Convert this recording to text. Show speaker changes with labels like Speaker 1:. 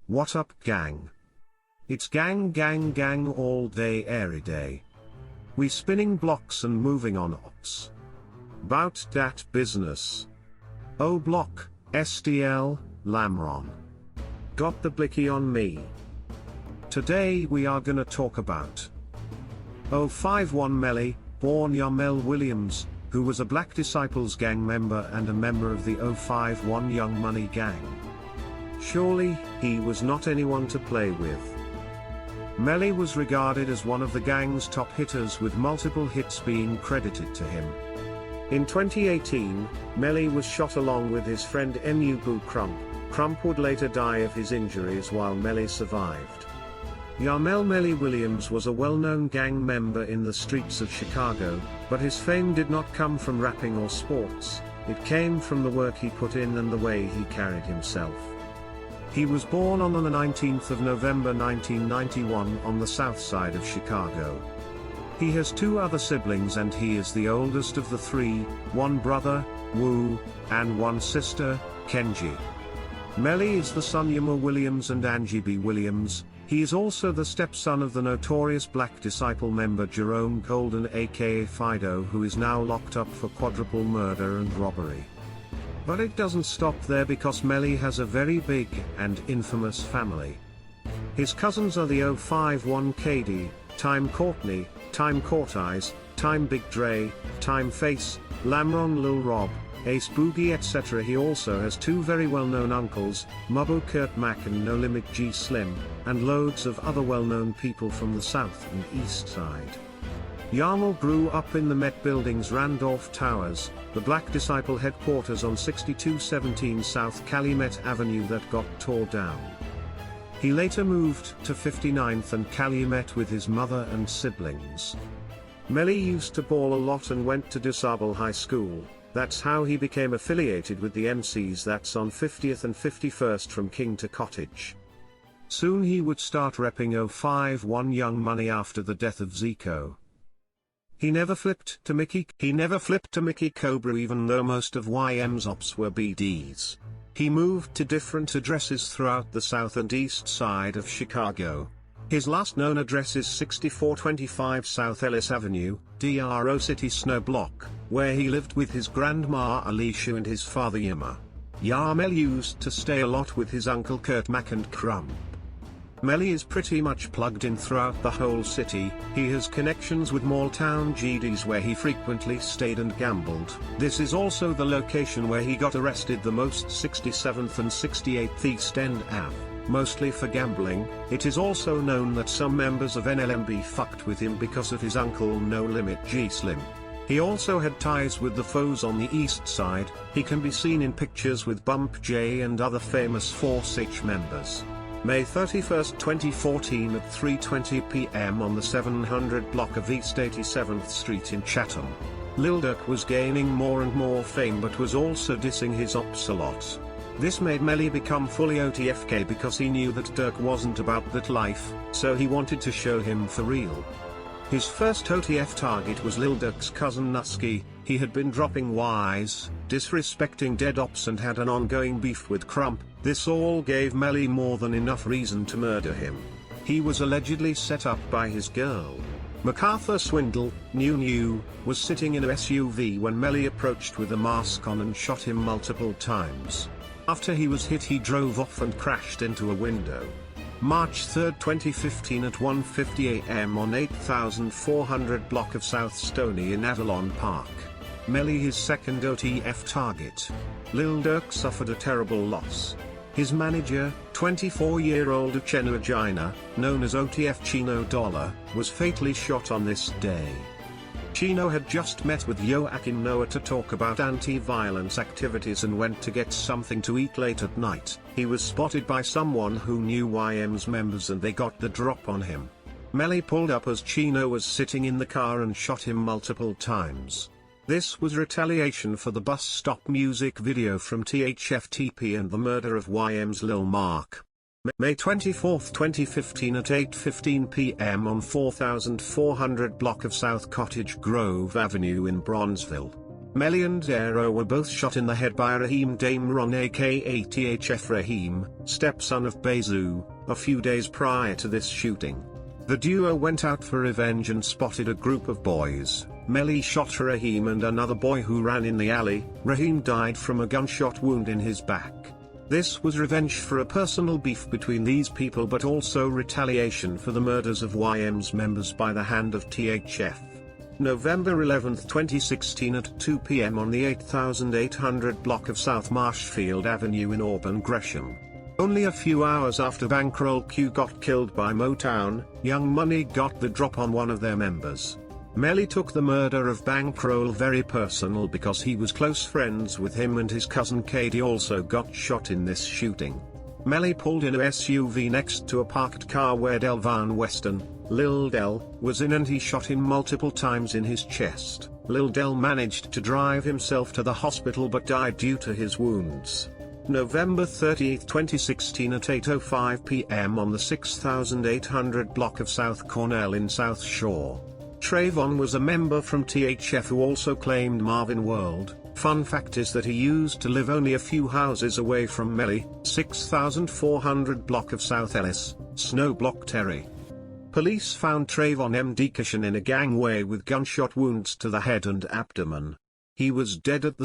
Speaker 1: What up, gang? It's gang gang gang all day every day. We spinning blocks and moving on ops. Bout dat business. O block, SDL, Lamron. Got the blicky on me. Today we are gonna talk about 051 Melly, born Yarmel Williams, who was a Black Disciples gang member and a member of the 051 Young Money gang. Surely, he was not anyone to play with. Melly was regarded as one of the gang's top hitters, with multiple hits being credited to him. In 2018, Melly was shot along with his friend Mu Crump. Crump would later die of his injuries while Melly survived. Yarmel Melly Williams was a well-known gang member in the streets of Chicago, but his fame did not come from rapping or sports. It came from the work he put in and the way he carried himself. He was born on the 19th of November 1991 on the south side of Chicago. He has two other siblings and he is the oldest of the three, one brother, Wu, and one sister, Kenji. Melly is the son of Yarmel Williams and Angie B. Williams. He is also the stepson of the notorious Black Disciple member Jerome Golden AKA Fido, who is now locked up for quadruple murder and robbery. But it doesn't stop there, because Melly has a very big and infamous family. His cousins are the 051 KD, Time Courtney, Time Courteyes, Time Big Dre, Time Face, Lamron Lil Rob, Ace Boogie, etc. He also has two very well-known uncles, Mubbo Kurt Mac and No Limit G Slim, and loads of other well-known people from the south and east side. Yarmel grew up in the Met Building's Randolph Towers, the Black Disciple headquarters on 6217 South Calumet Avenue that got tore down. He later moved to 59th and Calumet with his mother and siblings. Melly used to ball a lot and went to DuSable High School. That's how he became affiliated with the MCs that's on 50th and 51st from King to Cottage. Soon he would start repping 051 Young Money after the death of Zico. He never flipped to Mickey Cobra, even though most of YM's ops were BDs. He moved to different addresses throughout the south and east side of Chicago. His last known address is 6425 South Ellis Avenue, DRO City Snow Block, where he lived with his grandma Alicia and his father Yima. Yarmel used to stay a lot with his uncle Kurt Mac and Crump. Melly is pretty much plugged in throughout the whole city. He has connections with Malltown GDs where he frequently stayed and gambled. This is also the location where he got arrested the most, 67th and 68th East End Ave. Mostly for gambling. It is also known that some members of NLMB fucked with him because of his uncle No Limit G Slim. He also had ties with the foes on the east side. He can be seen in pictures with Bump J and other famous Force H members. May 31, 2014 at 3:20 p.m. on the 700 block of East 87th Street in Chatham. Lil Durk was gaining more and more fame but was also dissing his ops a lot. This made Melly become fully OTFK because he knew that Durk wasn't about that life, so he wanted to show him for real. His first OTF target was Lil Durk's cousin Nusky. He had been dropping Ys, disrespecting dead ops and had an ongoing beef with Crump. This all gave Melly more than enough reason to murder him. He was allegedly set up by his girl. MacArthur Swindle, New, was sitting in a SUV when Melly approached with a mask on and shot him multiple times. After he was hit, he drove off and crashed into a window. March 3, 2015 at 1:50 a.m. on 8400 block of South Stony in Avalon Park. Melly his second OTF target. Lil Durk suffered a terrible loss. His manager, 24-year-old Uchenna Agina, known as OTF Chino Dollar, was fatally shot on this day. Chino had just met with Joachim Noah to talk about anti-violence activities and went to get something to eat late at night. He was spotted by someone who knew YM's members and they got the drop on him. Melly pulled up as Chino was sitting in the car and shot him multiple times. This was retaliation for the bus stop music video from THFTP and the murder of YM's Lil Mark. May 24, 2015 at 8:15 p.m. on 4400 block of South Cottage Grove Avenue in Bronzeville. Melly and Aero were both shot in the head by Raheem Damron AKA THF Raheem, stepson of Bezu, a few days prior to this shooting. The duo went out for revenge and spotted a group of boys. Melly shot Raheem and another boy who ran in the alley. Raheem died from a gunshot wound in his back. This was revenge for a personal beef between these people, but also retaliation for the murders of YM's members by the hand of THF. November 11, 2016 at 2 p.m. on the 8800 block of South Marshfield Avenue in Auburn, Gresham. Only a few hours after Bankroll Q got killed by Motown, Young Money got the drop on one of their members. Melly took the murder of Bankroll very personal because he was close friends with him, and his cousin Katie also got shot in this shooting. Melly pulled in a SUV next to a parked car where Delvan Weston, Lil Del, was in, and he shot him multiple times in his chest. Lil Del managed to drive himself to the hospital but died due to his wounds. November 30, 2016 at 8:05 p.m. on the 6800 block of South Cornell in South Shore. Trayvon was a member from THF who also claimed Marvin World. Fun fact is that he used to live only a few houses away from Melly, 6400 block of South Ellis, Snow Block, Terry. Police found Trayvon M. Dekishan in a gangway with gunshot wounds to the head and abdomen. He was dead at the